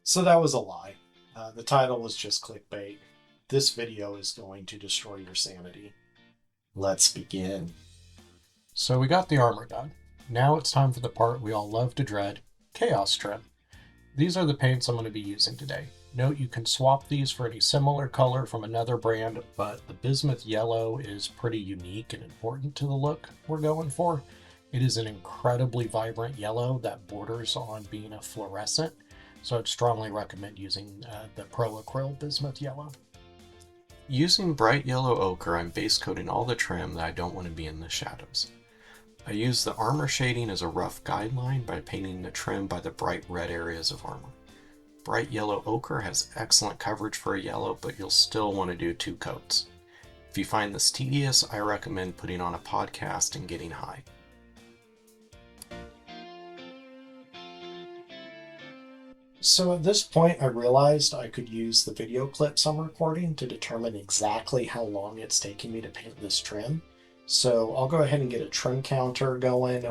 So that was a lie. The title was just clickbait. This video is going to destroy your sanity. Let's begin. So we got the armor done. Now it's time for the part we all love to dread, chaos trim. These are the paints I'm going to be using today. Note you can swap these for any similar color from another brand, but the bismuth yellow is pretty unique and important to the look we're going for. It is an incredibly vibrant yellow that borders on being a fluorescent, so I'd strongly recommend using the Pro Acryl Bismuth Yellow. Using bright yellow ochre, I'm base coating all the trim that I don't want to be in the shadows. I use the armor shading as a rough guideline by painting the trim by the bright red areas of armor. Bright yellow ochre has excellent coverage for a yellow, but you'll still want to do 2 coats. If you find this tedious, I recommend putting on a podcast and getting high. So at this point, I realized I could use the video clips I'm recording to determine exactly how long it's taking me to paint this trim. So I'll go ahead and get a trim counter going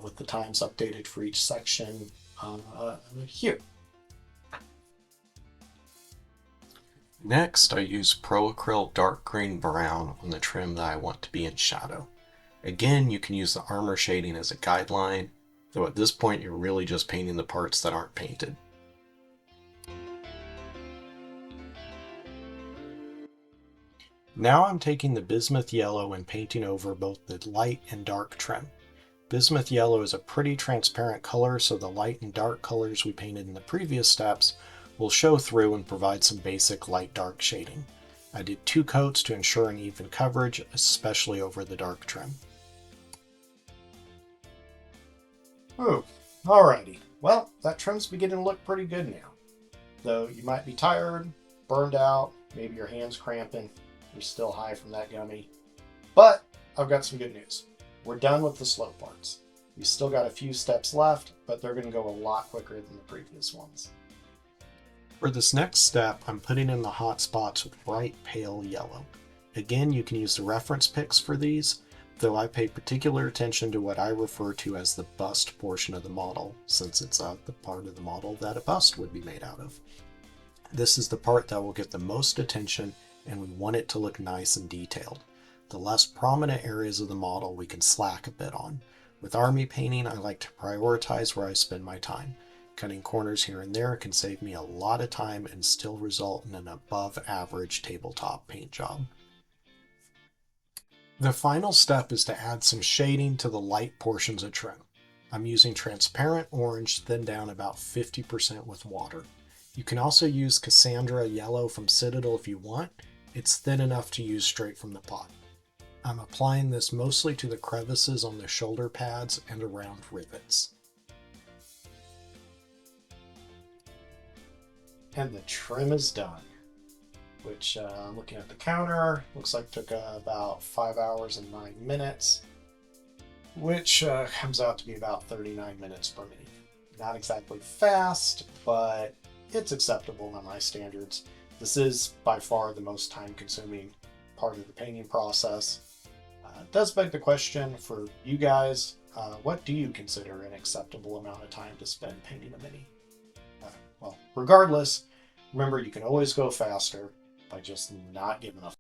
with the times updated for each section here. Next, I use Pro Acryl Dark Green Brown on the trim that I want to be in shadow. Again, you can use the armor shading as a guideline, though at this point you're really just painting the parts that aren't painted. Now I'm taking the bismuth yellow and painting over both the light and dark trim. Bismuth yellow is a pretty transparent color, so the light and dark colors we painted in the previous steps will show through and provide some basic light-dark shading. I did 2 coats to ensure an even coverage, especially over the dark trim. Oh, alrighty. Well, that trim's beginning to look pretty good now. Though you might be tired, burned out, maybe your hand's cramping. You're still high from that gummy. But I've got some good news. We're done with the slow parts. We've still got a few steps left, but they're going to go a lot quicker than the previous ones. For this next step, I'm putting in the hot spots with bright pale yellow. Again, you can use the reference pics for these, though I pay particular attention to what I refer to as the bust portion of the model, since it's the part of the model that a bust would be made out of. This is the part that will get the most attention, and we want it to look nice and detailed. The less prominent areas of the model we can slack a bit on. With army painting, I like to prioritize where I spend my time. Cutting corners here and there can save me a lot of time and still result in an above average tabletop paint job. The final step is to add some shading to the light portions of trim. I'm using transparent orange thinned down about 50% with water. You can also use Cassandra yellow from Citadel if you want. It's thin enough to use straight from the pot. I'm applying this mostly to the crevices on the shoulder pads and around rivets. And the trim is done, which looking at the counter, looks like took about 5 hours and 9 minutes, which comes out to be about 39 minutes per minute. Not exactly fast, but it's acceptable by my standards. This is by far the most time-consuming part of the painting process. It does beg the question for you guys, what do you consider an acceptable amount of time to spend painting a mini? Well, regardless, remember you can always go faster by just not giving a